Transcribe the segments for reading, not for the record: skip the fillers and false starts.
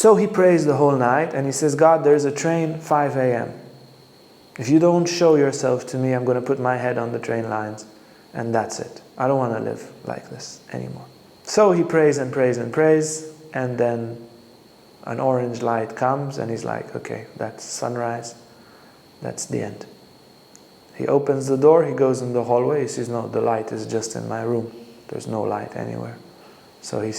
So he prays the whole night and he says, God, there's a train 5 a.m. If you don't show yourself to me, I'm going to put my head on the train lines, and that's it. I don't want to live like this anymore. So he prays and prays and prays, and then an orange light comes and he's like, okay, that's sunrise, that's the end. He opens the door, he goes in the hallway, he says, no, the light is just in my room. There's no light anywhere. So he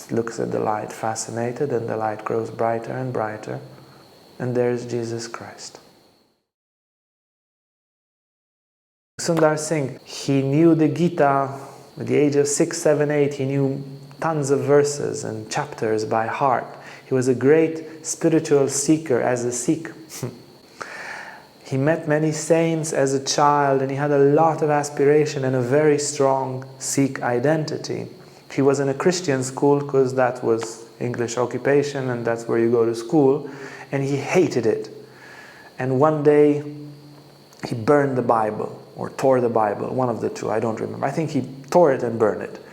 looks at the light fascinated, and the light grows brighter and brighter, and there's Jesus Christ. Sundar Singh, he knew the Gita at the age of 6, 7, 8. He knew tons of verses and chapters by heart. He was a great spiritual seeker as a Sikh. He met many saints as a child, and he had a lot of aspiration and a very strong Sikh identity. He was in a Christian school because that was English occupation and that's where you go to school, and he hated it. And one day he burned the Bible, or tore the Bible, one of the two, I don't remember. I think he tore it and burned it,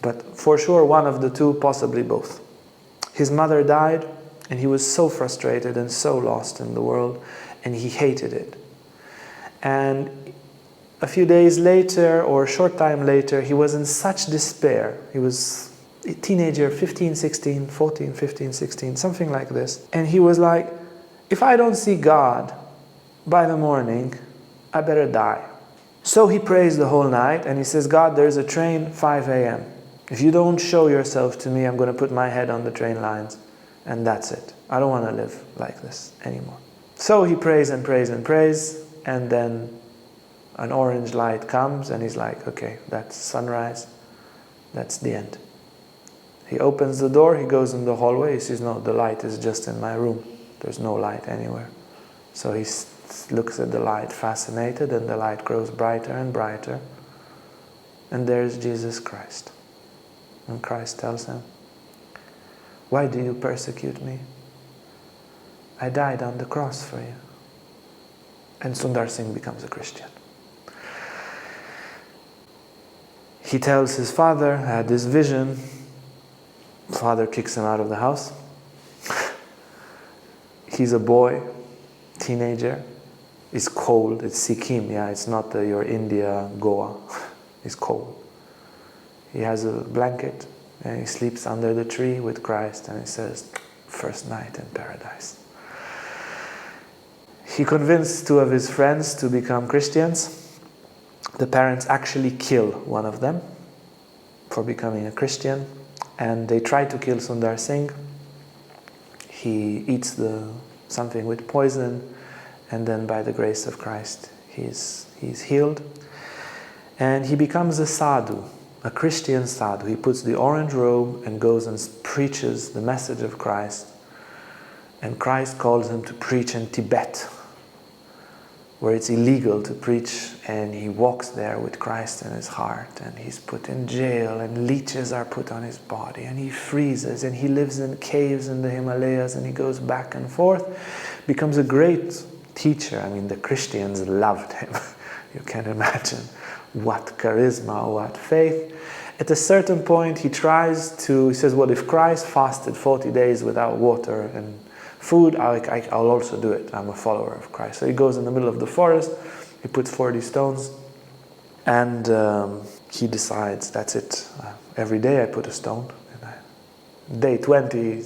but for sure one of the two, possibly both. His mother died, and he was so frustrated and so lost in the world, and he hated it. And a few days later, or a short time later, he was in such despair. He was a teenager, 15, 16, 14, 15, 16, something like this. And he was like, if I don't see God by the morning, I better die. So he prays the whole night and he says, God, there's a train 5 a.m. If you don't show yourself to me, I'm going to put my head on the train lines, and that's it. I don't want to live like this anymore. So he prays and prays and prays, and then an orange light comes and he's like, okay, that's sunrise, that's the end. He opens the door, he goes in the hallway, he says, no, the light is just in my room. There's no light anywhere. So he looks at the light fascinated, and the light grows brighter and brighter, and there's Jesus Christ. And Christ tells him, why do you persecute me? I died on the cross for you. And Sundar Singh becomes a Christian. He tells his father, I had this vision. Father kicks him out of the house. He's a boy, teenager. It's cold, it's Sikkim, yeah, it's not your India, Goa. It's cold. He has a blanket and he sleeps under the tree with Christ, and he says, first night in paradise. He convinced two of his friends to become Christians. The parents actually kill one of them for becoming a Christian, and they try to kill Sundar Singh. He eats something with poison, and then by the grace of Christ he's healed, and he becomes a Sadhu, a Christian Sadhu. He puts the orange robe and goes and preaches the message of Christ, and Christ calls him to preach in Tibet, where it's illegal to preach, and he walks there with Christ in his heart, and he's put in jail, and leeches are put on his body, and he freezes, and he lives in caves in the Himalayas, and he goes back and forth, becomes a great teacher. I mean, the Christians loved him. You can imagine what charisma, what faith. At a certain point, he says, well, if Christ fasted 40 days without water and food, I'll also do it. I'm a follower of Christ. So he goes in the middle of the forest, he puts 40 stones, and he decides, that's it. Every day I put a stone. And day 20, he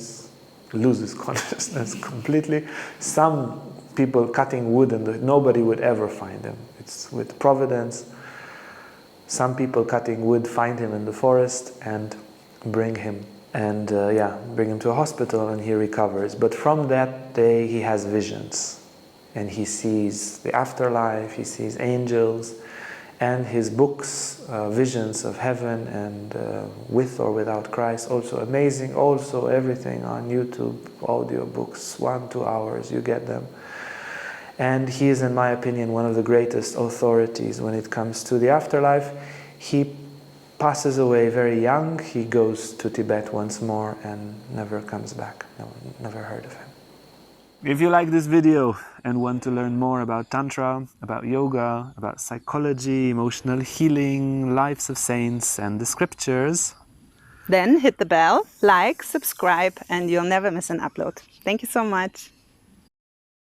loses consciousness completely. Some people cutting wood, and nobody would ever find him. It's with providence. Some people cutting wood find him in the forest and bring him. And bring him to a hospital, and he recovers. But from that day he has visions, and he sees the afterlife, he sees angels, and his books, Visions of Heaven, and With or Without Christ, also amazing, also everything on YouTube, audio books, 1-2 hours, you get them. And he is, in my opinion, one of the greatest authorities when it comes to the afterlife. He passes away very young. He goes to Tibet once more and never comes back. Never heard of him. If you like this video and want to learn more about Tantra, about yoga, about psychology, emotional healing, lives of saints, and the scriptures, Then hit the bell, like, subscribe, and you'll never miss an upload. Thank you so much.